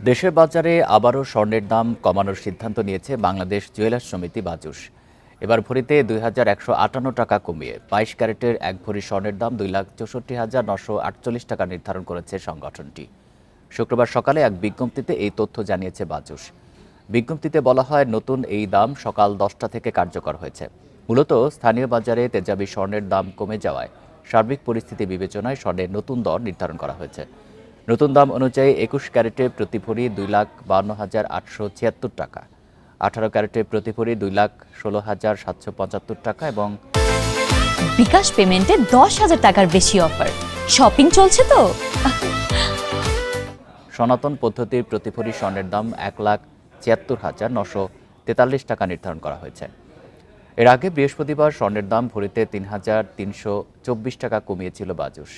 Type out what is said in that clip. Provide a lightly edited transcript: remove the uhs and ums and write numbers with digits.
দেশের বাজারে আবারও স্বর্ণের দাম কমানোর সিদ্ধান্ত নিয়েছে বাংলাদেশ জুয়েলার্স সমিতি বাজুস। এবার ভরিতে ২,১৫৮ টাকা কমিয়ে ২২ ক্যারেটের এক ভরি স্বর্ণের দাম ২,৬৪,৯৪৮ টাকা নির্ধারণ করেছে সংগঠনটি। শুক্রবার সকালে এক বিজ্ঞপ্তিতে এই তথ্য জানিয়েছে বাজুস। বিজ্ঞপ্তিতে বলা হয়, নতুন এই দাম সকাল ১০টা থেকে কার্যকর হয়েছে। মূলত স্থানীয় বাজারে তেজাবি স্বর্ণের দাম কমে যাওয়ায় সার্বিক পরিস্থিতি বিবেচনায় স্বর্ণের নতুন দর নির্ধারণ করা হয়েছে। নতুন দাম অনুযায়ী ২১ ক্যারেটে প্রতি ভরি ২,৫২,৮৭৬ টাকা, ১৮ ক্যারেটে প্রতি ভরি ২,১৬,৭৭৫ টাকা এবং বিকাশ পেমেন্টে ১০,০০০ টাকার বেশি অফার। শপিং চলছে তো। সনাতন পদ্ধতির প্রতি ভরি স্বর্ণের দাম ১,৭৪,৯৪৩ টাকা নির্ধারণ করা হয়েছে। এর আগে বৃহস্পতিবার স্বর্ণের দাম ভরিতে ৩,৩২৪ টাকা কমিয়েছিল বাজুস।